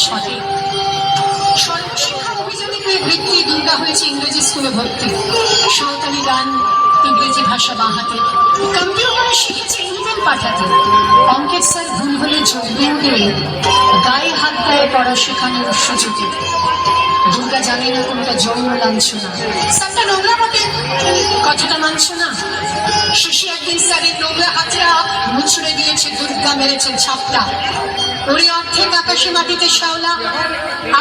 ছলে। সর্বশিক্ষা অভিযানে পেয়ে বৃত্তি দুর্গা হয়েছে ইংরেজি স্কুলে ভর্তি। সাঁওতালি গান, ইংরেজি ভাষা বাঁহাতে, কম্পিউটারে শিখেছে ইমেল পাঠাতে। অঙ্কের স্যার ভুল হলে যোগবিন দিয়ে গায়ে হাত দেয় পড়া শেখানোর সুযোগে। দুর্গা জানে না কোনটা যৌন লাঞ্ছনা। স্যারটা নোংরা বটে, কথাটা মানছ না। শেষে একদিন স্যারের নোংরা হাতটা মুছড়ে দিয়েছে, দুর্গা মেরেছে ঝাপটা। ওরে অর্ধেক আকাশে মাটিতে শ্যাওলা,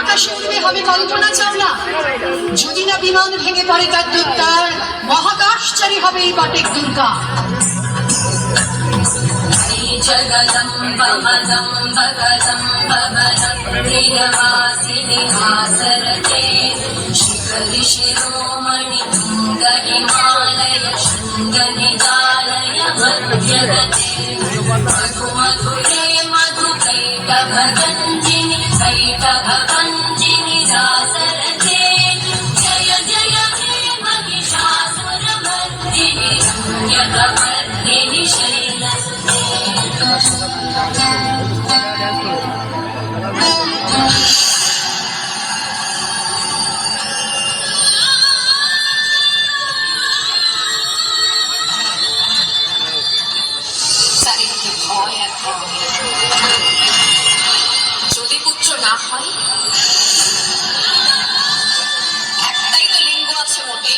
আকাশে উড়বে হবে কল্পনা চাওলা। যদি না বিমান ভেঙে পড়ে তার দুর্গার, মহাকাশচারী হবে এই বটেক দুর্গা। जगदम्ब मदम्ब कदम्ब बलं प्रियवासिनि आसरते शिखरि शिरोमणि तुङ्ग हिमालय शृङ्गनिदालय मध्यगते मधुमधुरे मधुकैटभगञ्जिनि कैटभगञ्जिनि दासरते जय जय हे महिषासुरमर्दिनि रम्यकवर्धिनि शैलसुते। চারিদিকে ভয় আর ভয়। যদি পুত্র না হয়, একটাই তো লিঙ্গ আছে মোটে।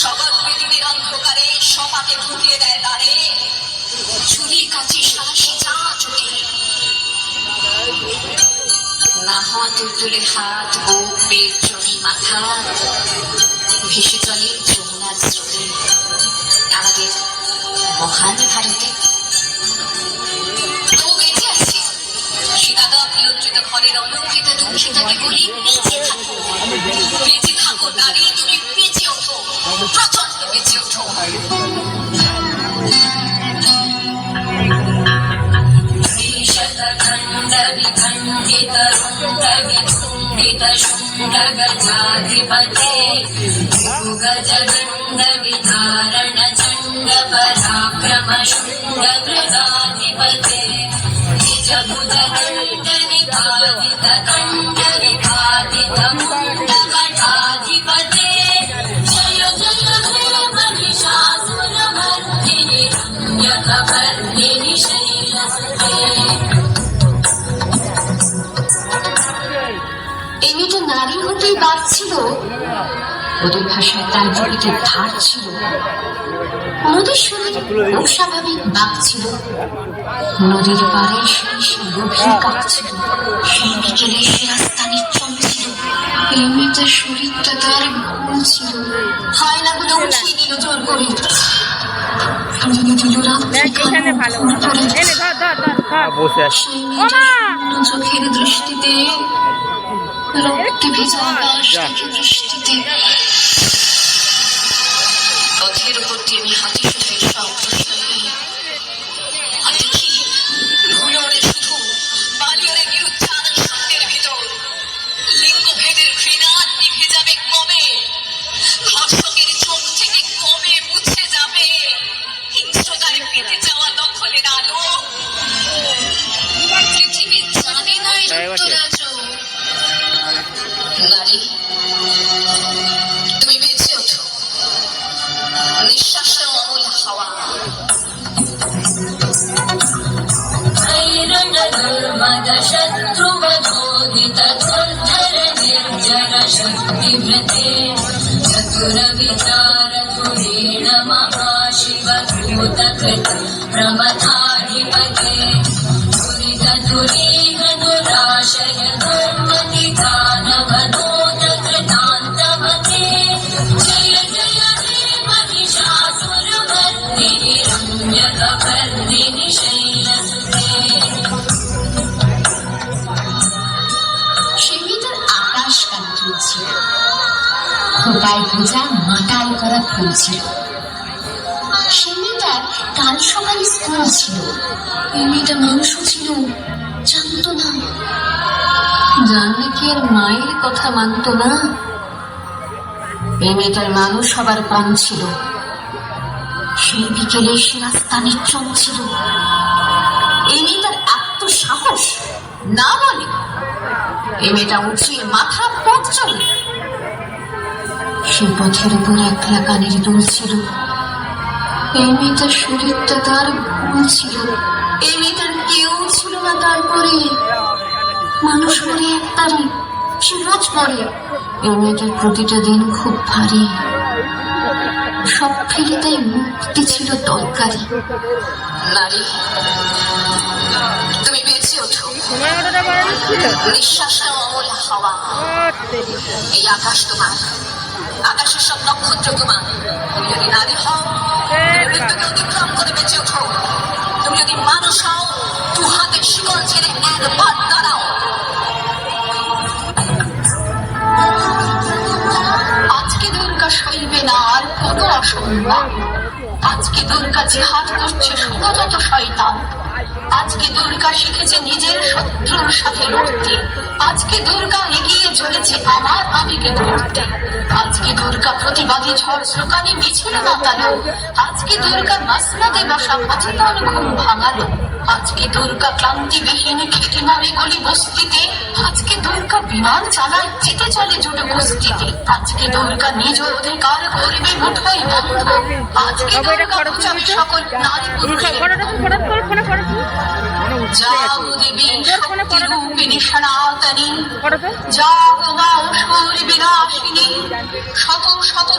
শবদ বেদিনীর অন্ধকারে সপাকে ঢুকিয়ে দেয় দ্বারে, ছুরি কাচি সাহসী যা চুটি। না হওয়া তুলতুলে হাত, বুক, পেট, চড়ি, মাথা ভেসে চলে যমুনার স্রোতে আমাদের মহান ভারতে। তবু বেঁচে আছে সীতাদা প্রিয়ঞ্চিত ঘরের অলঙ্কৃতা দুঃখিতাকে বলি, বেঁচে থাকো, বেঁচে থাকো নারী, তুমি বেঁচে ওঠো, প্রচন্ড বেঁচে ওঠো। विखण्डित रुण्डविखुण्डित शुण्डगजाधिपते गजगण्ड विधारण चण्ड पराक्रम शुण्डमृगाधिपते निजभुज दण्ड निपातित कण्ड विपातित मुण्डकटाधिपते जय जय हे महिषासुरमर्दिनि रम्यकवर्धिनि शैलसुते। এই মেয়েটা নারী হতেই বাড়ছিল, ওদের ভাষায় তার প্রকৃতির ধার ছিল। নদীর শরীর অস্বাভাবিক বাঘ ছিল, নদীর পাড়ে সেই গভীর কাঁপছিল। সেই বিকেলে সে রাস্তা নিশ্চল ছিল, এই মেয়েটার শরীরটা তার ভুল ছিল। হয় না বলে উঠিয়ে দিল জোর করে, চোখের দৃষ্টিতে রক্তে ভেজা আকাশ দেখে বৃষ্টিতে পথের উপর দিয়ে আমি হাতে সুখের দেখি ভুলরে শুধু বালিয়ারে নিরুচ্চার শূন্যের ভিতর লিঙ্গ ভেদের ঘৃণা নিভে যাবে কবে, ধর্ষকের চোখ থেকে কবে মুছে যাবে হিংস্রতায় পেতে যাওয়া দখলের আলো। পৃথিবী জানে না উত্তরাজ নারী, তুমি বেঁচে ওঠো, নিঃশ্বাসে অমূল হাওয়া। दुर्मद शत्रुवधोदित दुर्धर निर्जर शक्तिवृते चतुर विचार धुरेण महाशिव भूतकृत प्रमथाधिपते दुरित दुरीह दुराशय दुर्मति दानवनोद कृतान्तमते जय जय हे महिषासुरमर्दिनि रम्यकवर्धिनि शैलसुते। সেই মেয়েটার আকাশ কান তুলছিল, খোপায় ভেজা মাটাল করা ফুল ছিল। সেই মেয়েটার কাল সকালে স্কুল ছিল, এই মেয়েটা মানুষও ছিল, জানত না। জানলে কি আর মায়ের কথা মানত না? এই মেয়েটার মানুষ হবার পণ ছিল, সেই বিকেলে সে রাস্তা নিশ্চল ছিল। এই মেয়েটার এত সাহস না বলে এই মেয়েটা উঠিয়ে মাথা পথ চলে। সে পথের উপর একলা কানের দুল ছিল। এই মেয়েটার শরীরটা তার ভুল ছিল। এই মেয়েটার কেউ ছিল না। তারপরে মানুষ মরে এক তারিখ, সে রোজ মরে। এই মেয়েটার প্রতিটা দিন খুব ভারী। সব ফেলে তাই মুক্তি ছিল দরকারি। নারী, তুমি বেঁচে ওঠো। নিঃশ্বাস নাও অমল হাওয়া। এই আকাশ তোমার, আকাশের সব নক্ষত্র তোমার। তুমি যদি নারী হও, মৃত্যুকে অতিক্রম করে বেঁচে ওঠো। তুমি যদি মানুষ হও, দু হাতের শিকল ছেড়ে একবার দাঁড়াও। আজকে দুর্গা সইবে না আর কোনো অসম্মান। আজকে দুর্গা জিহাদ করছে শুধুযত শয়তান। আজকে দুর্গা শিখেছে নিজের শত্রুর সাথে লড়তে। আজকে দুর্গা এগিয়ে চলেছে আমার আবেগে ধরতে। আজকে দুর্গা প্রতিবাদী ঝড় স্লোগানে মিছিল মাতালো। আজকে দুর্গা মাসনাদে বসা অচেতন ঘুম ভাঙালো। আজকে দুর্গা ক্লান্তিবিহীন খেটে মরে গলি বস্তিতে। আজকে দুর্গা বিমান চালায় জিতে চলে জুটো কুস্তিতে। আজকে দুর্গা নিজ অধিকার করবে মুঠোয় বন্ধ। আজকে দুর্গা বুঝাবে সকল নারী পুরুষের জাগো দেবী শক্তি রূপিণী সনাতনী, জাগো মা অসুর বিনাশিনী। শত শত